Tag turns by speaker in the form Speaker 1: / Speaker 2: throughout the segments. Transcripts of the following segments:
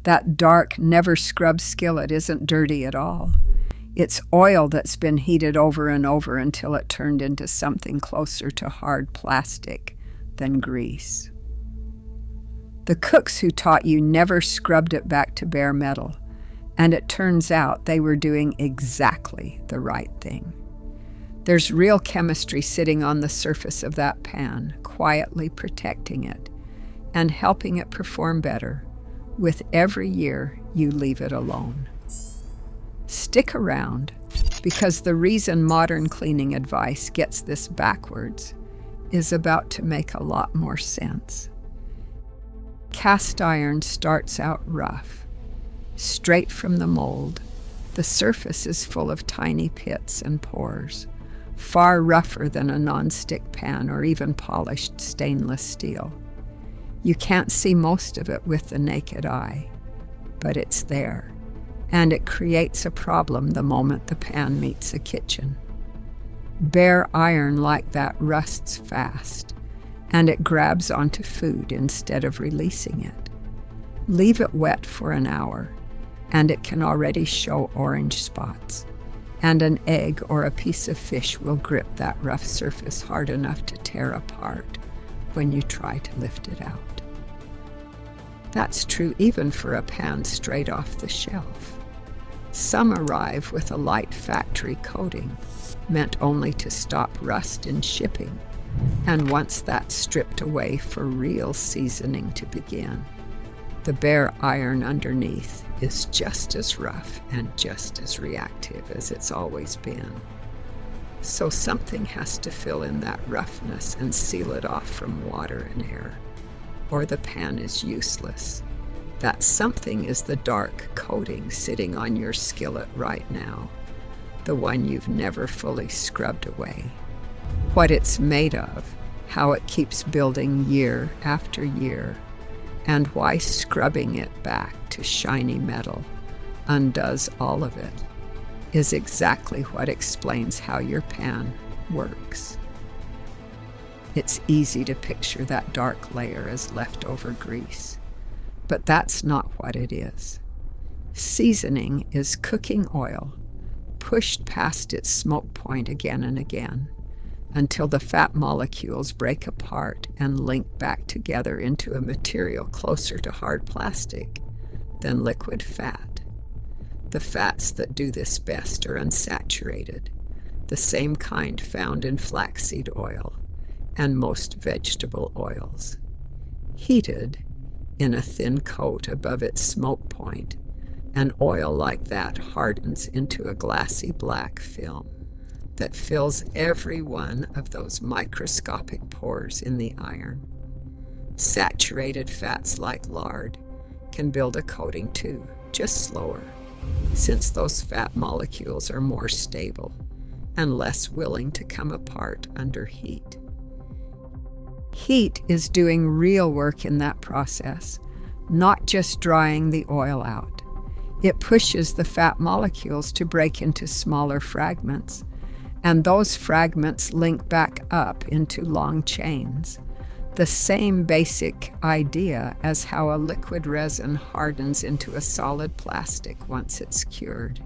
Speaker 1: That dark, never-scrubbed skillet isn't dirty at all. It's oil that's been heated over and over until it turned into something closer to hard plastic than grease. The cooks who taught you never scrubbed it back to bare metal, and it turns out they were doing exactly the right thing. There's real chemistry sitting on the surface of that pan, quietly protecting it and helping it perform better with every year you leave it alone. Stick around, because the reason modern cleaning advice gets this backwards is about to make a lot more sense. Cast iron starts out rough. Straight from the mold, the surface is full of tiny pits and pores, far rougher than a non-stick pan or even polished stainless steel. You can't see most of it with the naked eye, but it's there, and it creates a problem the moment the pan meets a kitchen. Bare iron like that rusts fast, and it grabs onto food instead of releasing it. Leave it wet for an hour, and it can already show orange spots, and an egg or a piece of fish will grip that rough surface hard enough to tear apart when you try to lift it out. That's true even for a pan straight off the shelf. Some arrive with a light factory coating, meant only to stop rust in shipping, and once that's stripped away for real seasoning to begin, the bare iron underneath is just as rough and just as reactive as it's always been. So something has to fill in that roughness and seal it off from water and air, or the pan is useless. That something is the dark coating sitting on your skillet right now, the one you've never fully scrubbed away. What it's made of, how it keeps building year after year, and why scrubbing it back to shiny metal undoes all of it, is exactly what explains how your pan works. It's easy to picture that dark layer as leftover grease, but that's not what it is. Seasoning is cooking oil, pushed past its smoke point again and again, until the fat molecules break apart and link back together into a material closer to hard plastic than liquid fat. The fats that do this best are unsaturated, the same kind found in flaxseed oil and most vegetable oils. Heated in a thin coat above its smoke point, an oil like that hardens into a glassy black film that fills every one of those microscopic pores in the iron. Saturated fats like lard can build a coating too, just slower, since those fat molecules are more stable and less willing to come apart under heat. Heat is doing real work in that process, not just drying the oil out. It pushes the fat molecules to break into smaller fragments, and those fragments link back up into long chains. The same basic idea as how a liquid resin hardens into a solid plastic once it's cured.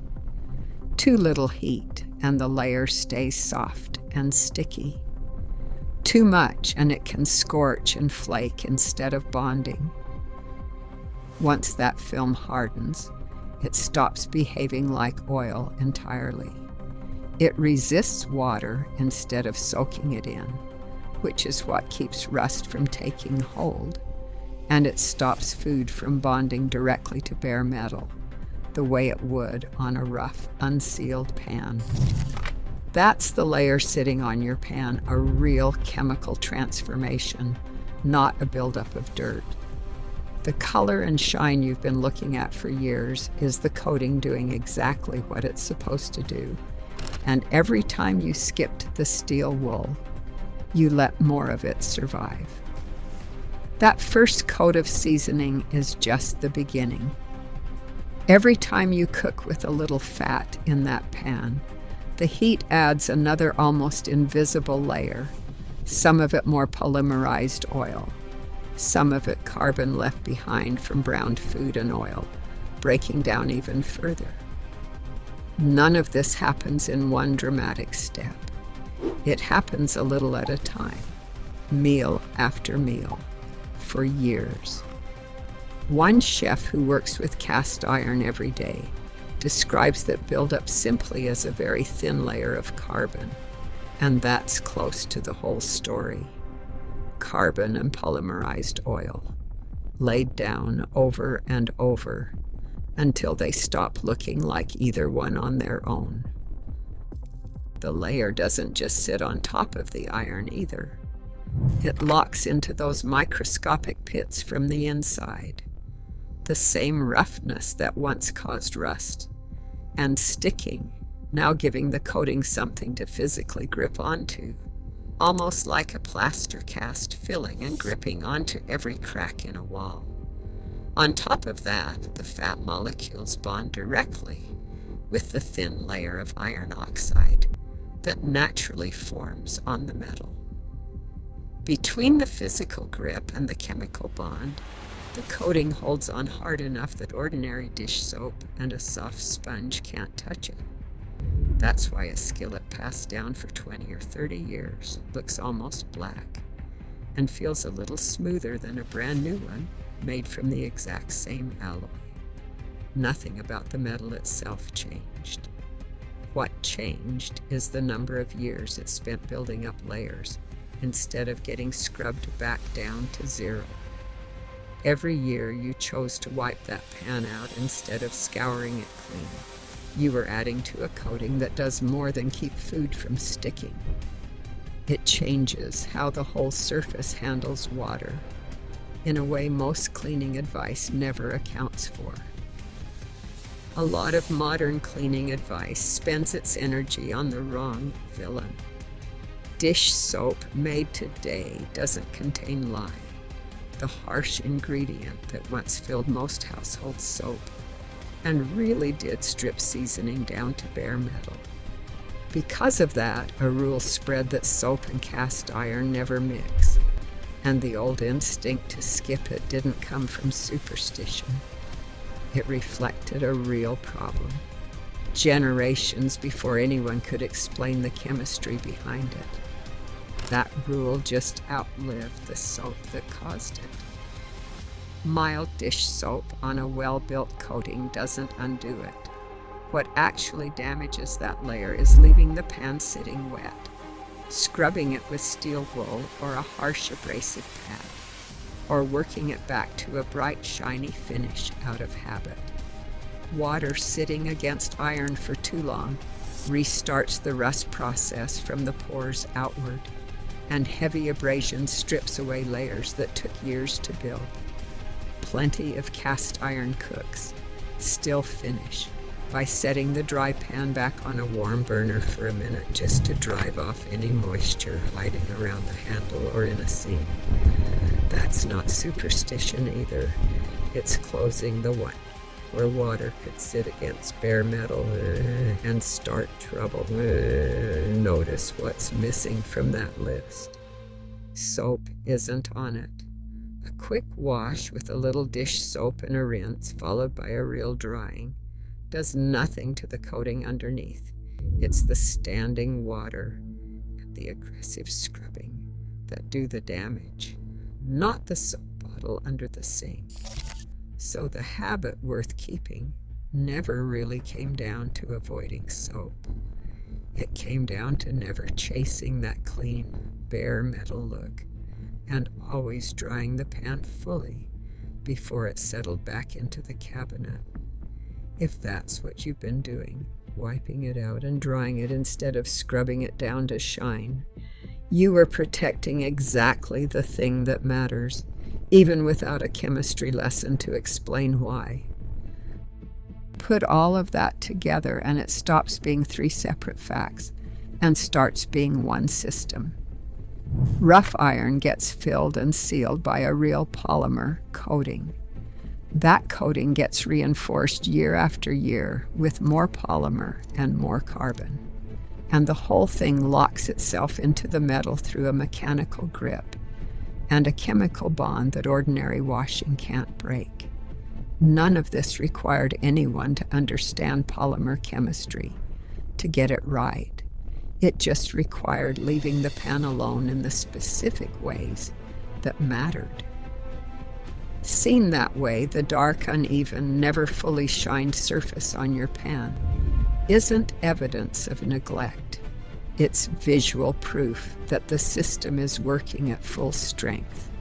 Speaker 1: Too little heat, and the layer stays soft and sticky. Too much, and it can scorch and flake instead of bonding. Once that film hardens, it stops behaving like oil entirely. It resists water instead of soaking it in, which is what keeps rust from taking hold, and it stops food from bonding directly to bare metal, the way it would on a rough, unsealed pan. That's the layer sitting on your pan, a real chemical transformation, not a buildup of dirt. The color and shine you've been looking at for years is the coating doing exactly what it's supposed to do. And every time you skipped the steel wool, you let more of it survive. That first coat of seasoning is just the beginning. Every time you cook with a little fat in that pan, the heat adds another almost invisible layer, some of it more polymerized oil. some of it carbon left behind from browned food and oil, breaking down even further. None of this happens in one dramatic step. It happens a little at a time, meal after meal, for years. One chef who works with cast iron every day describes that buildup simply as a very thin layer of carbon, and that's close to the whole story. Carbon and polymerized oil, laid down over and over until they stop looking like either one on their own. The layer doesn't just sit on top of the iron either. It locks into those microscopic pits from the inside, the same roughness that once caused rust, and sticking, now giving the coating something to physically grip onto, almost like a plaster cast filling and gripping onto every crack in a wall. On top of that, the fat molecules bond directly with the thin layer of iron oxide that naturally forms on the metal. Between the physical grip and the chemical bond, the coating holds on hard enough that ordinary dish soap and a soft sponge can't touch it. That's why a skillet passed down for 20 or 30 years looks almost black and feels a little smoother than a brand new one made from the exact same alloy. Nothing about the metal itself changed. What changed is the number of years it spent building up layers instead of getting scrubbed back down to zero. Every year you chose to wipe that pan out instead of scouring it clean. You were adding to a coating that does more than keep food from sticking. It changes how the whole surface handles water in a way most cleaning advice never accounts for. A lot of modern cleaning advice spends its energy on the wrong villain. Dish soap made today doesn't contain lye, the harsh ingredient that once filled most household soap and really did strip seasoning down to bare metal. Because of that, a rule spread that soap and cast iron never mix, and the old instinct to skip it didn't come from superstition. It reflected a real problem, generations before anyone could explain the chemistry behind it. That rule just outlived the soap that caused it. Mild dish soap on a well-built coating doesn't undo it. What actually damages that layer is leaving the pan sitting wet, scrubbing it with steel wool or a harsh abrasive pad, or working it back to a bright, shiny finish out of habit. Water sitting against iron for too long restarts the rust process from the pores outward, and heavy abrasion strips away layers that took years to build. Plenty of cast iron cooks still finish by setting the dry pan back on a warm burner for a minute just to drive off any moisture hiding around the handle or in a seam. That's not superstition either. It's closing the one where water could sit against bare metal and start trouble. Notice what's missing from that list. Soap isn't on it. A quick wash with a little dish soap and a rinse, followed by a real drying, does nothing to the coating underneath. It's the standing water and the aggressive scrubbing that do the damage, not the soap bottle under the sink. So the habit worth keeping never really came down to avoiding soap. It came down to never chasing that clean, bare metal look and always drying the pan fully before it settled back into the cabinet. If that's what you've been doing, wiping it out and drying it instead of scrubbing it down to shine, you are protecting exactly the thing that matters, even without a chemistry lesson to explain why. Put all of that together and it stops being three separate facts and starts being one system. Rough iron gets filled and sealed by a real polymer coating. That coating gets reinforced year after year with more polymer and more carbon, and the whole thing locks itself into the metal through a mechanical grip. and a chemical bond that ordinary washing can't break. None of this required anyone to understand polymer chemistry to get it right. It just required leaving the pan alone in the specific ways that mattered. Seen that way, the dark, uneven, never fully shined surface on your pan isn't evidence of neglect. It's visual proof that the system is working at full strength,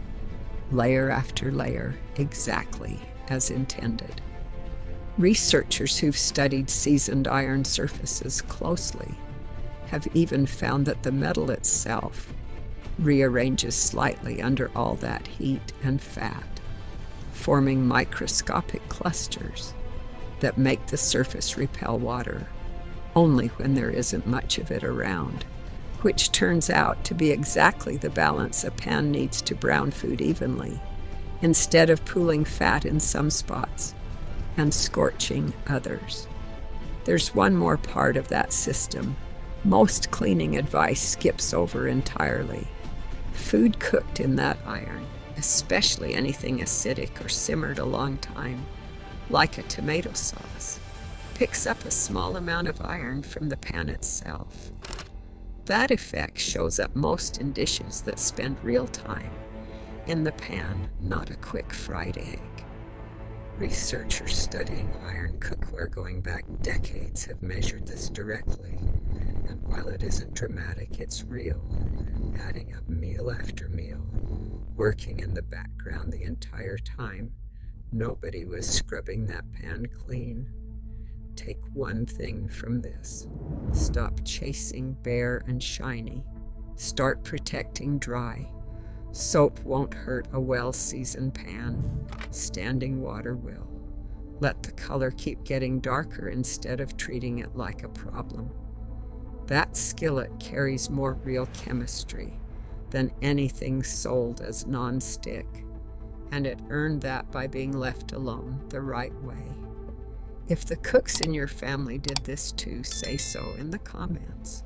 Speaker 1: layer after layer, exactly as intended. Researchers who've studied seasoned iron surfaces closely have even found that the metal itself rearranges slightly under all that heat and fat, forming microscopic clusters that make the surface repel water only when there isn't much of it around, which turns out to be exactly the balance a pan needs to brown food evenly, instead of pooling fat in some spots and scorching others. There's one more part of that system most cleaning advice skips over entirely. Food cooked in that iron, especially anything acidic or simmered a long time, like a tomato sauce, picks up a small amount of iron from the pan itself. That effect shows up most in dishes that spend real time in the pan, not a quick fried egg. Researchers studying iron cookware going back decades have measured this directly, and while it isn't dramatic, it's real, adding up meal after meal, working in the background the entire time. Nobody was scrubbing that pan clean. Take one thing from this: stop chasing bare and shiny. Start protecting dry. Soap won't hurt a well-seasoned pan. Standing water will. Let the color keep getting darker instead of treating it like a problem. That skillet carries more real chemistry than anything sold as non-stick, and it earned that by being left alone the right way. If the cooks in your family did this too, say so in the comments.